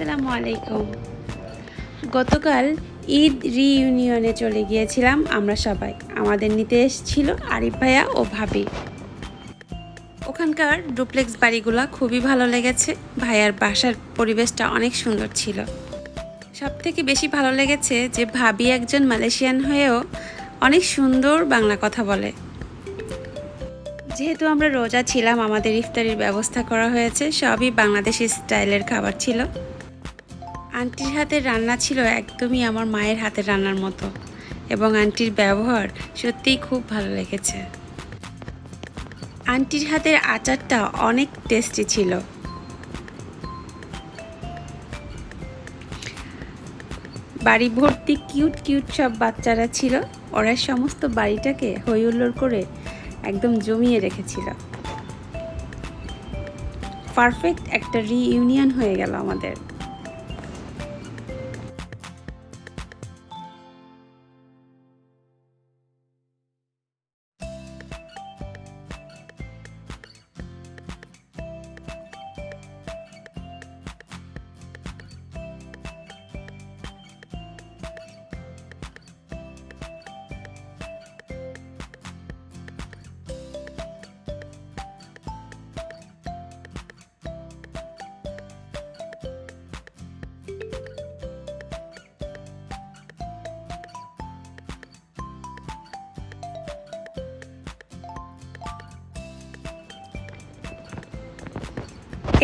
আসসালামু আলাইকুম। গতকাল ঈদ রিইউনিয়নে চলে গিয়েছিলাম আমরা সবাই। আমাদের নিতে এসেছিল আরিফ ভাইয়া ও ভাবি। ওখানকার ডুপ্লেক্স বাড়িগুলো খুবই ভালো লেগেছে। ভাইয়ার বাসার পরিবেশটা অনেক সুন্দর ছিল। সবথেকে বেশি ভালো লেগেছে যে ভাবি একজন মালয়েশিয়ান হয়েও অনেক সুন্দর বাংলা কথা বলে। যেহেতু আমরা রোজা ছিলাম, আমাদের ইফতারির ব্যবস্থা করা হয়েছে। সবই বাংলাদেশি স্টাইলের খাবার ছিল। আন্টির হাতের রান্না ছিল একদমই আমার মায়ের হাতের রান্নার মতো, এবং আন্টির ব্যবহার সত্যিই খুব ভালো লেগেছে। আন্টির হাতের আচারটা অনেক টেস্টি ছিল। বাড়ি ভর্তি কিউট কিউট সব বাচ্চারা ছিল। ওরা সমস্ত বাড়িটাকে হইহুল্লোড় করে একদম জমিয়ে রেখেছিল। পারফেক্ট একটা রিইউনিয়ন হয়ে গেল আমাদের।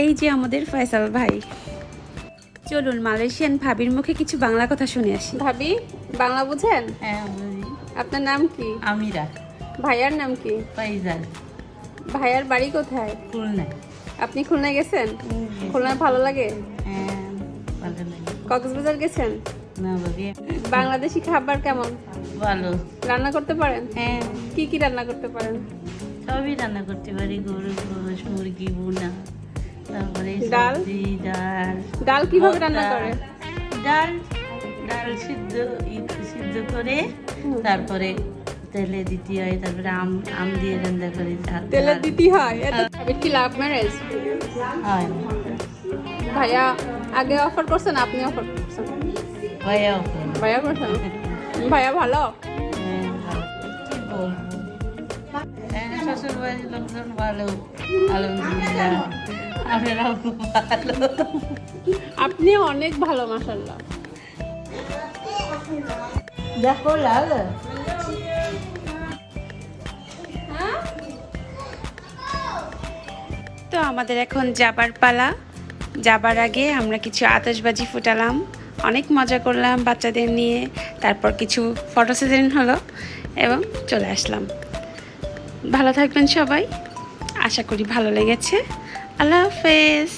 এই যে আমাদের ফয়সাল ভাই। চলুন মালয়েশিয়ান ভাবির মুখে কিছু বাংলা কথা শুনে আসি। ভাবি, বাংলা বুঝেন? হ্যাঁ বুঝি। আপনার নাম কি? আমিরা। ভাইয়ার নাম কি? ফাইজাল। ভাইয়ার বাড়ি কোথায়? খুলনায়। আপনি খুলনায় গেছেন? খুলনায় ভালো লাগে? হ্যাঁ ভালো লাগে। কক্সবাজার গেছেন? না ভাবি। বাংলাদেশি খাবার কেমন? ভালো। রান্না করতে পারেন? হ্যাঁ কি কি রান্না করতে পারেন? সবই রান্না করতে পারি। গরু গোশ, মুরগি ভুনা, তারপরে ডাল? সবজি, ডাল। ডাল কিভাবে রান্না করে? ডাল ডাল সিদ্ধ করে তারপরে তেলে দিতে হয়, তারপরে আম দিয়ে রান্না করি। তেলে দিতে হয়? এটা ভাবির কি লাভ ম্যারেজ? হয় ভাইয়া আগে অফার করছেন, আপনি অফার করছেন? ভাইয়া। ভাইয়া করছেন? ভাইয়া ভালো? হ্যাঁ ভালো। কি বলবো, শ্বশুর বাড়ির লোকজন ভালো, আলহামদুলিল্লাহ। আপনারাও খুব ভালো। আপনি অনেক ভালো, মাশাআল্লাহ। দেখো লাল। তো আমাদের এখন যাবার পালা। যাবার আগে আমরা কিছু আতশবাজি ফুটালাম, অনেক মজা করলাম বাচ্চাদের নিয়ে। তারপর কিছু ফটো সেশন হলো এবং চলে আসলাম। ভালো থাকবেন সবাই, আশা করি ভালো লেগেছে। আল্লাহ হাফেজ।